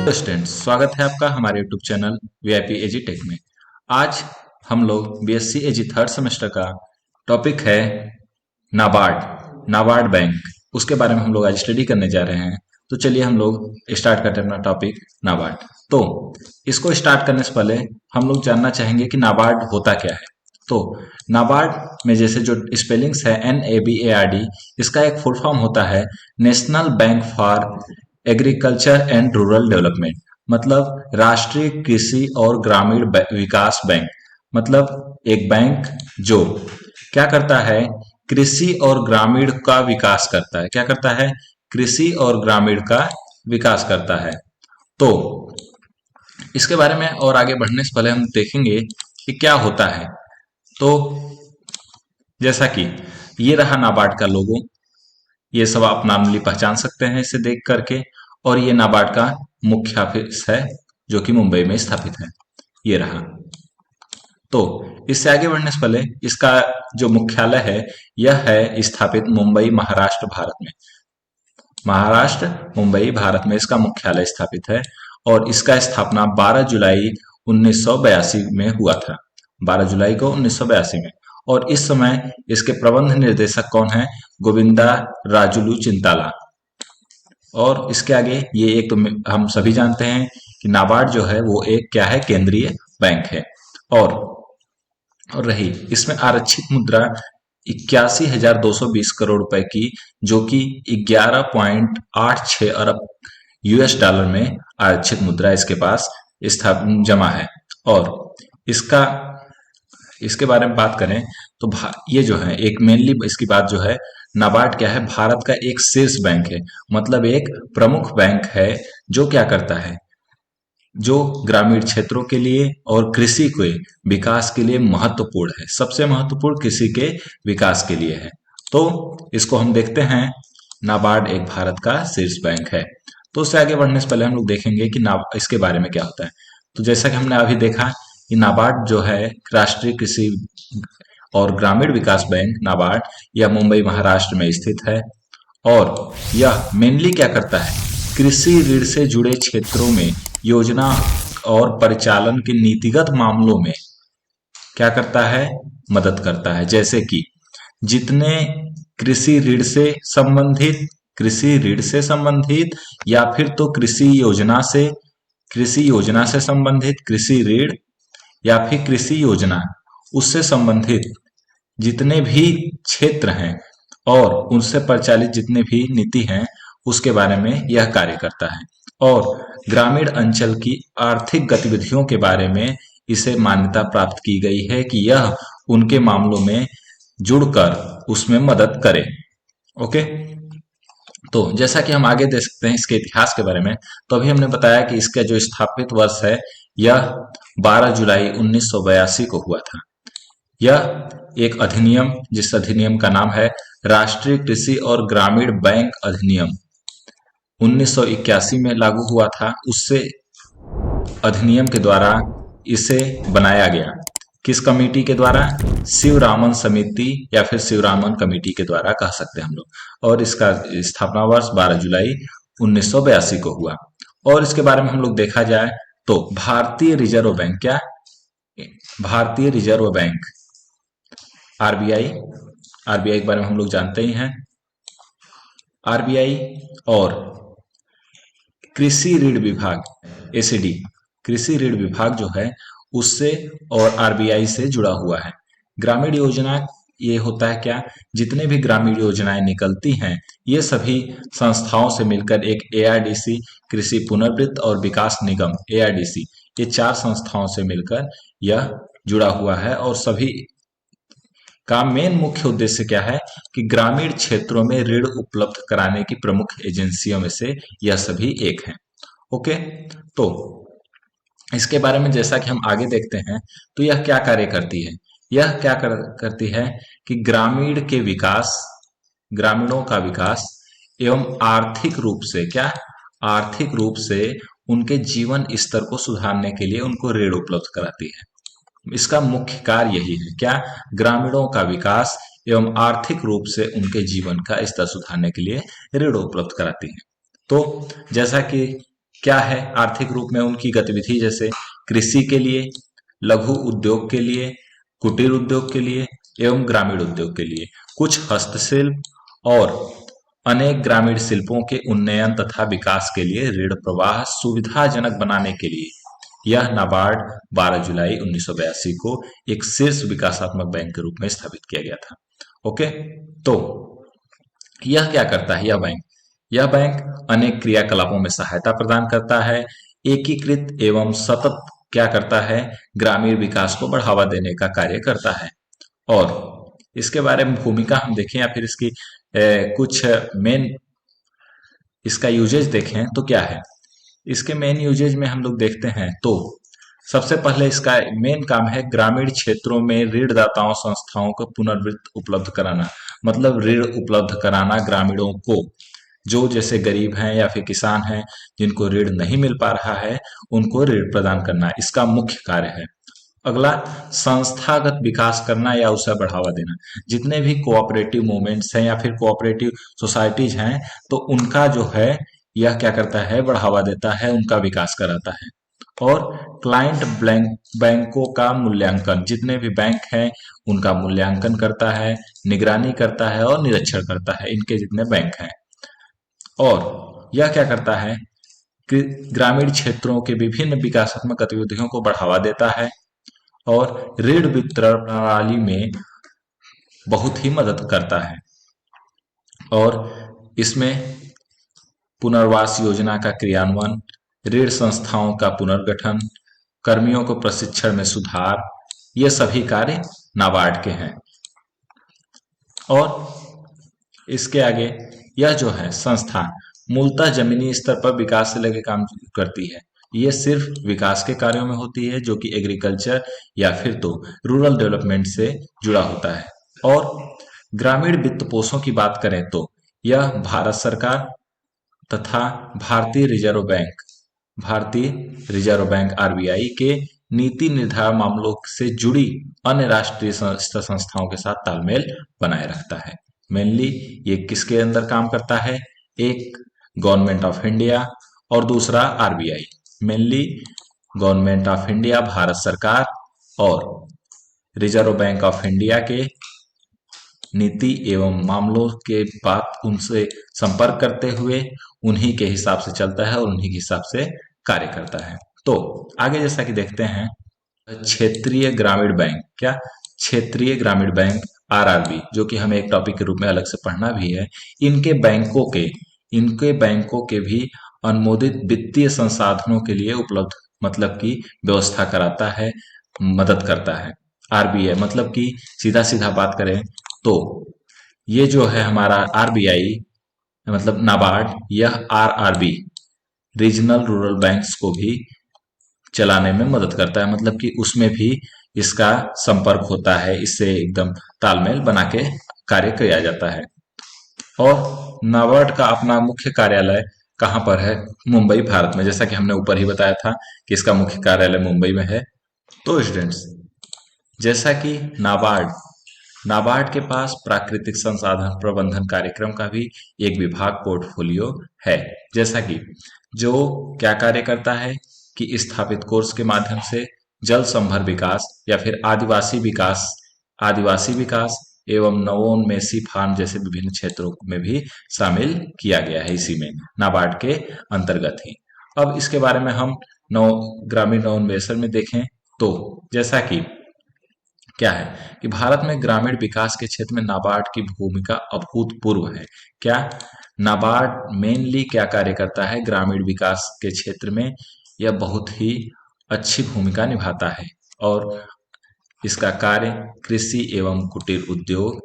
Hello students, स्वागत है आपका हमारे यूट्यूब चैनल वीआईपी एजी टेक में। आज हम लोग बीएससी एजी थर्ड सेमेस्टर का टॉपिक है नाबार्ड बैंक। उसके बारे में हम लोग आज स्टडी करने जा रहे हैं। तो चलिए हम लोग स्टार्ट करते हैं अपना टॉपिक नाबार्ड। तो इसको स्टार्ट करने से पहले हम लोग जानना चाहेंगे कि नाबार्ड होता क्या है। तो नाबार्ड में जैसे जो स्पेलिंग्स है NABARD, इसका एक फुल फॉर्म होता है national bank for agriculture and rural development, मतलब राष्ट्रीय कृषि और ग्रामीण विकास बैंक। मतलब एक बैंक जो क्या करता है, कृषि और ग्रामीण का विकास करता है। क्या करता है? कृषि और ग्रामीण का विकास करता है। तो इसके बारे में और आगे बढ़ने से पहले हम देखेंगे कि क्या होता है। तो जैसा कि ये रहा नाबार्ड का लोगो, ये सब आप नॉर्मली पहचान सकते हैं इसे देख करके। और ये नाबार्ड का मुख्य ऑफिस है जो कि मुंबई में स्थापित है। ये रहा। तो इससे आगे बढ़ने से पहले इसका जो मुख्यालय है यह है स्थापित मुंबई महाराष्ट्र भारत में। महाराष्ट्र मुंबई भारत में इसका मुख्यालय स्थापित है और इसका स्थापना 12 जुलाई 1982 में हुआ था। 12 जुलाई को 1982 में। और इस समय इसके प्रबंध निर्देशक कौन है? गोविंदा राजुलू चिंताला। और इसके आगे ये एक तो हम सभी जानते हैं कि नाबार्ड जो है वो एक क्या है? केंद्रीय बैंक है। और रही इसमें आरक्षित मुद्रा 81,220 करोड़ रुपए की, जो कि 11.86 अरब US डॉलर में आरक्षित मुद्रा इसके पास जमा है। और इसके बारे में बात करें तो ये जो है एक मेनली इसकी बात जो है, नाबार्ड क्या है? भारत का एक शीर्ष बैंक है, मतलब एक प्रमुख बैंक है जो क्या करता है, जो ग्रामीण क्षेत्रों के लिए और कृषि के विकास के लिए महत्वपूर्ण है। सबसे महत्वपूर्ण कृषि के विकास के लिए है। तो इसको हम देखते हैं, नाबार्ड एक भारत का शीर्ष बैंक है। तो उससे आगे बढ़ने से पहले हम लोग देखेंगे कि इसके बारे में क्या होता है। तो जैसा कि हमने अभी देखा कि नाबार्ड जो है राष्ट्रीय कृषि और ग्रामीण विकास बैंक नाबार्ड, यह मुंबई महाराष्ट्र में स्थित है। और यह मेनली क्या करता है? कृषि ऋण से जुड़े क्षेत्रों में योजना और परिचालन के नीतिगत मामलों में क्या करता है? मदद करता है। जैसे कि जितने कृषि ऋण से संबंधित या फिर तो कृषि योजना से संबंधित कृषि ऋण या फिर कृषि योजना उससे संबंधित जितने भी क्षेत्र हैं और उनसे परिचालित जितने भी नीति हैं उसके बारे में यह कार्य करता है। और ग्रामीण अंचल की आर्थिक गतिविधियों के बारे में इसे मान्यता प्राप्त की गई है कि यह उनके मामलों में जुड़कर उसमें मदद करे। ओके, तो जैसा कि हम आगे देख सकते हैं इसके इतिहास के बारे में, तो अभी हमने बताया कि इसका जो स्थापित वर्ष है यह 12 जुलाई 1982 को हुआ था। यह एक अधिनियम, जिस अधिनियम का नाम है राष्ट्रीय कृषि और ग्रामीण बैंक अधिनियम, 1981 में लागू हुआ था। उससे अधिनियम के द्वारा इसे बनाया गया। किस कमेटी के द्वारा? शिवरामन समिति या फिर शिवरामन कमेटी के द्वारा कह सकते हैं हम लोग। और इसका स्थापना वर्ष 12 जुलाई 1982 को हुआ। और इसके बारे में हम लोग देखा जाए तो भारतीय रिजर्व बैंक, क्या? भारतीय रिजर्व बैंक आरबीआई के बारे में हम लोग जानते ही हैं। आरबीआई और कृषि ऋण विभाग एसीडी, कृषि ऋण विभाग जो है उससे और आरबीआई से जुड़ा हुआ है। ग्रामीण योजना ये होता है क्या? जितने भी ग्रामीण योजनाएं निकलती हैं ये सभी संस्थाओं से मिलकर एक एआरडीसी, कृषि पुनर्वृत्त और विकास निगम एआरडीसी, ये 4 संस्थाओं से मिलकर यह जुड़ा हुआ है। और सभी का मेन मुख्य उद्देश्य क्या है कि ग्रामीण क्षेत्रों में ऋण उपलब्ध कराने की प्रमुख एजेंसियों में से यह सभी एक हैं। ओके, तो इसके बारे में जैसा कि हम आगे देखते हैं तो यह क्या कार्य करती है? यह क्या करती है कि ग्रामीणों का विकास एवं आर्थिक रूप से उनके जीवन स्तर को सुधारने के लिए उनको ऋण उपलब्ध कराती है। इसका मुख्य कार्य यही है, क्या? ग्रामीणों का विकास एवं आर्थिक रूप से उनके जीवन का स्तर सुधारने के लिए ऋण उपलब्ध कराती है। तो जैसा कि क्या है आर्थिक रूप में उनकी गतिविधि, जैसे कृषि के लिए, लघु उद्योग के लिए, कुटीर उद्योग के लिए एवं ग्रामीण उद्योग के लिए, कुछ हस्तशिल्प और अनेक ग्रामीण शिल्पों के उन्नयन तथा विकास के लिए ऋण प्रवाह सुविधाजनक बनाने के लिए यह नाबार्ड 12 जुलाई 1982 को एक शीर्ष विकासात्मक बैंक के रूप में स्थापित किया गया था। ओके, तो यह क्या करता है? यह बैंक अनेक क्रियाकलापों में सहायता प्रदान करता है, एकीकृत एवं सतत क्या करता है? ग्रामीण विकास को बढ़ावा देने का कार्य करता है। और इसके बारे में भूमिका हम देखें या फिर इसकी कुछ मेन इसका यूजेज देखें तो क्या है? इसके मेन यूजेज में हम लोग देखते हैं तो सबसे पहले इसका मेन काम है ग्रामीण क्षेत्रों में ऋणदाताओं संस्थाओं को पुनर्वित्त उपलब्ध कराना, मतलब ऋण उपलब्ध कराना ग्रामीणों को, जो जैसे गरीब हैं या फिर किसान हैं जिनको ऋण नहीं मिल पा रहा है, उनको ऋण प्रदान करना इसका मुख्य कार्य है। अगला, संस्थागत विकास करना या उसे बढ़ावा देना। जितने भी कोऑपरेटिव मूवमेंट्स हैं या फिर कोऑपरेटिव सोसाइटीज हैं, तो उनका जो है यह क्या करता है? बढ़ावा देता है, उनका विकास कराता है। और क्लाइंट बैंकों का मूल्यांकन, जितने भी बैंक हैं उनका मूल्यांकन करता है, निगरानी करता है और निरीक्षण करता है, इनके जितने बैंक हैं। और यह क्या करता है कि ग्रामीण क्षेत्रों के विभिन्न विकासात्मक गतिविधियों को बढ़ावा देता है और ऋण वितरण प्रणाली में बहुत ही मदद करता है। और इसमें पुनर्वास योजना का क्रियान्वयन, ऋण संस्थाओं का पुनर्गठन, कर्मियों को प्रशिक्षण में सुधार, ये सभी कार्य नाबार्ड के हैं। और इसके आगे यह जो है संस्था मूलतः जमीनी स्तर पर विकास से लेकर काम करती है। ये सिर्फ विकास के कार्यों में होती है जो कि एग्रीकल्चर या फिर तो रूरल डेवलपमेंट से जुड़ा होता है। और ग्रामीण वित्त पोषों की बात करें तो यह भारत सरकार तथा भारतीय रिजर्व बैंक आरबीआई के नीति निर्धारण मामलों से जुड़ी अन्य राष्ट्रीय संस्थाओं के साथ तालमेल बनाए रखता है। मेनली ये किसके अंदर काम करता है? एक गवर्नमेंट ऑफ इंडिया और दूसरा RBI. Mainly government of India Bharat सरकार और रिजर्व बैंक ऑफ इंडिया के नीति एवं मामलों के बात उनसे संपर्क करते हुए उन्हीं के हिसाब से चलता है और उन्हीं के हिसाब से कार्य करता है। तो आगे जैसा कि देखते हैं क्षेत्रीय ग्रामीण बैंक, क्या क्षेत्रीय ग्रामीण बैंक आरआरबी, जो कि हमें एक टॉपिक के रूप में अलग से पढ़ना भी है, इनके बैंकों के भी अनुमोदित वित्तीय संसाधनों के लिए उपलब्ध मतलब की व्यवस्था कराता है, मदद करता है। आरबीआई मतलब कि सीधा सीधा बात करें तो ये जो है हमारा आरबीआई मतलब नाबार्ड, यह आरआरबी रीजनल रूरल बैंक्स को भी चलाने में मदद करता है, मतलब कि उसमें भी इसका संपर्क होता है, इससे एकदम तालमेल बना के कार्य किया जाता है। और नाबार्ड का अपना मुख्य कार्यालय कहाँ पर है? मुंबई, भारत में, जैसा कि हमने ऊपर ही बताया था कि इसका मुख्य कार्यालय मुंबई में है। तो स्टूडेंट्स, जैसा कि नाबार्ड के पास प्राकृतिक संसाधन प्रबंधन कार्यक्रम का भी एक विभाग पोर्टफोलियो है, जैसा कि जो क्या कार्य करता है कि स्थापित कोर्स के माध्यम से जल संभर विकास या फिर आदिवासी विकास एवं नवोन्मेषी फार्म जैसे विभिन्न क्षेत्रों में भी शामिल किया गया है इसी में, नाबार्ड के अंतर्गत ही। अब इसके बारे में हम ग्रामीण नवोन्मेषण में देखें तो जैसा कि क्या है कि भारत में ग्रामीण विकास के क्षेत्र में नाबार्ड की भूमिका अभूतपूर्व है। क्या नाबार्ड मेनली क्या कार्य करता है ग्रामीण विकास के क्षेत्र में? यह बहुत ही अच्छी भूमिका निभाता है और इसका कार्य कृषि एवं कुटीर उद्योग,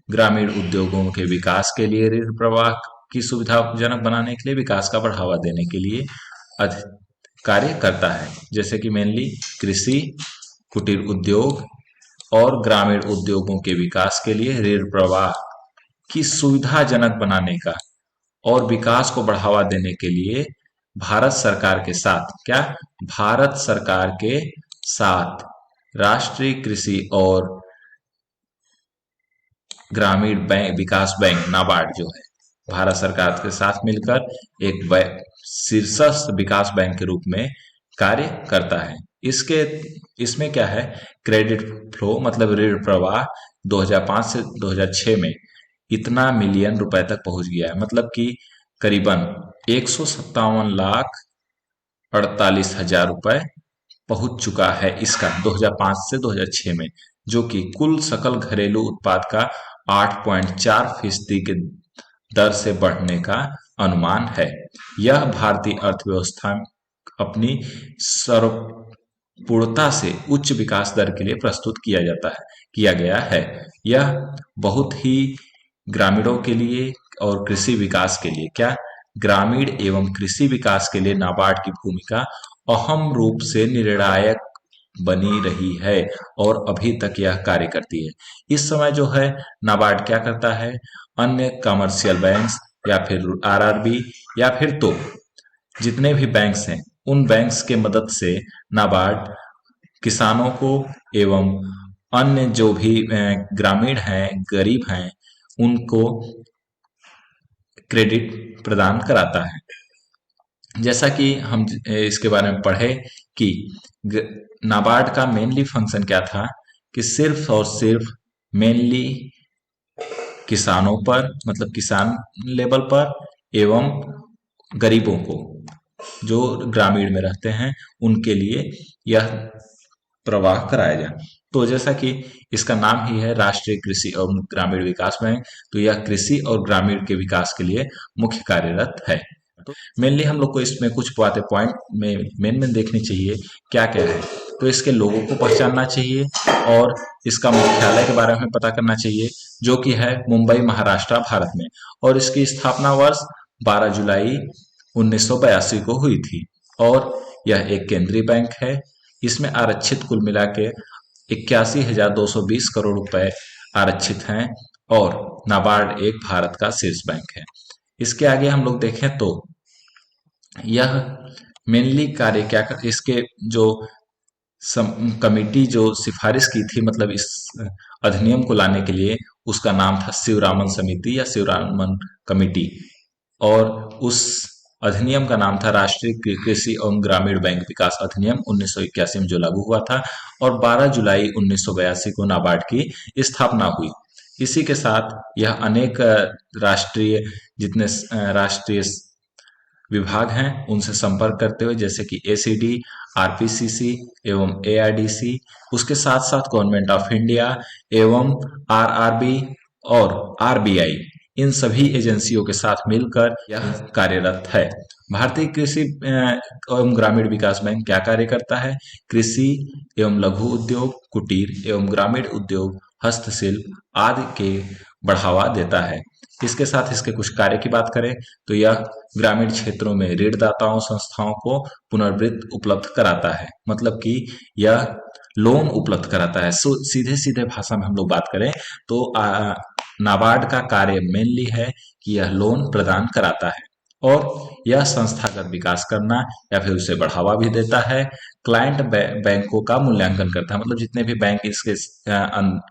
ग्रामीण उद्योगों के विकास के लिए, ऋण प्रवाह की सुविधाजनक बनाने के लिए, विकास का बढ़ावा देने के लिए कार्य करता है, जैसे कि मेनली कृषि, कुटीर उद्योग और ग्रामीण उद्योगों के विकास के लिए ऋण प्रवाह की सुविधाजनक बनाने का और विकास को बढ़ावा देने के लिए भारत सरकार के साथ राष्ट्रीय कृषि और ग्रामीण बैंक विकास बैंक नाबार्ड जो है भारत सरकार के साथ मिलकर एक शीर्षस्थ विकास बैंक के रूप में कार्य करता है। इसके इसमें क्या है, क्रेडिट फ्लो मतलब ऋण प्रवाह 2005 से 2006 में इतना मिलियन रुपए तक पहुंच गया है, मतलब कि करीबन 157,48,हजार रुपए पहुंच चुका है इसका 2005 से 2006 में, जो कि कुल सकल घरेलू उत्पाद का 8.4% के दर से बढ़ने का अनुमान है। यह भारतीय अर्थव्यवस्था अपनी सर्वपूर्णता से उच्च विकास दर के लिए प्रस्तुत किया गया है। यह बहुत ही ग्रामीणों के लिए और कृषि विकास के लिए ग्रामीण एवं कृषि विकास के लिए नाबार्ड की भूमिका अहम रूप से निर्णायक बनी रही है और अभी तक यह कार्य करती है। इस समय जो है नाबार्ड क्या करता है, अन्य कमर्शियल बैंक्स या फिर आरआरबी या फिर तो जितने भी बैंक्स हैं उन बैंक्स के मदद से नाबार्ड किसानों को एवं अन्य जो भी ग्रामीण हैं, गरीब हैं, उनको क्रेडिट प्रदान कराता है। जैसा कि हम इसके बारे में पढ़े कि नाबार्ड का मेनली फंक्शन क्या था कि सिर्फ और सिर्फ मेनली किसानों पर मतलब किसान लेवल पर एवं गरीबों को जो ग्रामीण में रहते हैं उनके लिए यह प्रवाह कराया जाए। तो जैसा कि इसका नाम ही है राष्ट्रीय कृषि एवं ग्रामीण विकास बैंक, तो यह कृषि और ग्रामीण के विकास के लिए मुख्य कार्यरत है। तो मेनली हम लोग को इसमें कुछ बातें पॉइंट में मेन देखनी चाहिए क्या क्या है। तो इसके लोगों को पहचानना चाहिए और इसका मुख्यालय के बारे में पता करना चाहिए, जो कि है मुंबई महाराष्ट्र भारत में, और इसकी स्थापना वर्ष 12 जुलाई 1982 को हुई थी और यह एक केंद्रीय बैंक है। इसमें आरक्षित कुल मिला के 81,220 करोड़ रुपए आरक्षित हैं और नाबार्ड एक भारत का शीर्ष बैंक है। इसके आगे हम लोग देखें तो यह मेनली कार्य क्या कर, इसके जो कमिटी जो सिफारिश की थी मतलब इस अधिनियम को लाने के लिए, उसका नाम था शिवरामन समिति या शिवरामन कमिटी, और उस अधिनियम का नाम था राष्ट्रीय कृषि एवं ग्रामीण बैंक विकास अधिनियम 1981 में जो लागू हुआ था, और 12 जुलाई 1982 को नाबार्ड की स्थापना हुई। इसी के साथ यह अनेक राष्ट्रीय जितने राष्ट्रीय विभाग हैं उनसे संपर्क करते हुए, जैसे कि एसीडी, आरपीसीसी एवं एआरडीसी, उसके साथ साथ गवर्नमेंट ऑफ इंडिया एवं आरआरबी और आरबीआई, इन सभी एजेंसियों के साथ मिलकर यह कार्यरत है। भारतीय कृषि एवं ग्रामीण विकास बैंक क्या कार्य करता है, कृषि एवं लघु उद्योग, कुटीर एवं ग्रामीण उद्योग, हस्तशिल्प आदि के बढ़ावा देता है। इसके साथ इसके कुछ कार्य की बात करें तो यह ग्रामीण क्षेत्रों में ऋणदाताओं संस्थाओं को पुनर्वित्त उपलब्ध कराता है, मतलब कि यह लोन उपलब्ध कराता है। सीधे सीधे भाषा में हम लोग बात करें तो नाबार्ड का कार्य मेनली है कि यह लोन प्रदान कराता है और यह संस्थागत विकास करना या फिर उसे बढ़ावा भी देता है। क्लाइंट बैंकों का मूल्यांकन करता है, मतलब जितने भी बैंक इसके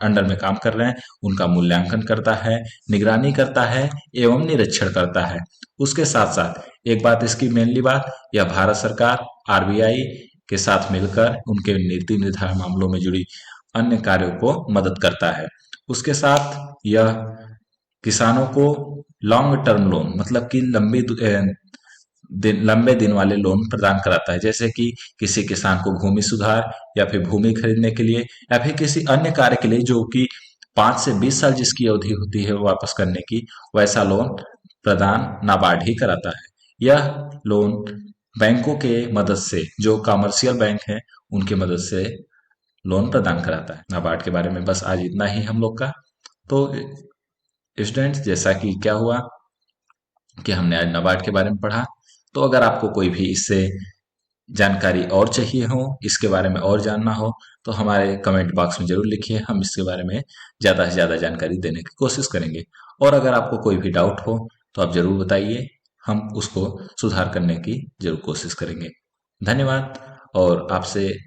अंडर में काम कर रहे हैं उनका मूल्यांकन करता है, निगरानी करता है एवं निरीक्षण करता है। उसके साथ साथ एक बात इसकी मेनली बात, यह भारत सरकार आरबीआई के साथ मिलकर उनके नीति निर्धारण मामलों में जुड़ी अन्य कार्यों को मदद करता है। उसके साथ यह किसानों को लॉन्ग टर्म लोन मतलब कि लंबे दिन वाले लोन प्रदान कराता है, जैसे कि किसी किसान को भूमि सुधार या फिर भूमि खरीदने के लिए या फिर किसी अन्य कार्य के लिए जो कि 5 से 20 साल जिसकी अवधि होती है वापस करने की, वैसा लोन प्रदान नाबार्ड ही कराता है। यह लोन बैंकों के मदद से, जो कमर्शियल बैंक है उनके मदद से लोन प्रदान कराता है। नाबार्ड के बारे में बस आज इतना ही हम लोग का। तो स्टूडेंट्स, जैसा कि क्या हुआ कि हमने आज नाबार्ड के बारे में पढ़ा, तो अगर आपको कोई भी इससे जानकारी और चाहिए हो, इसके बारे में और जानना हो, तो हमारे कमेंट बॉक्स में जरूर लिखिए, हम इसके बारे में ज़्यादा से ज़्यादा जानकारी देने की कोशिश करेंगे। और अगर आपको कोई भी डाउट हो तो आप ज़रूर बताइए, हम उसको सुधार करने की जरूर कोशिश करेंगे। धन्यवाद, और आपसे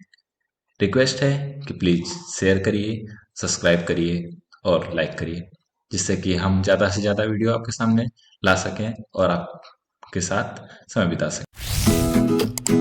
रिक्वेस्ट है कि प्लीज़ शेयर करिए, सब्सक्राइब करिए और लाइक करिए। जिससे कि हम ज़्यादा से ज़्यादा वीडियो आपके सामने ला सकें और आपके साथ समय बिता सकें।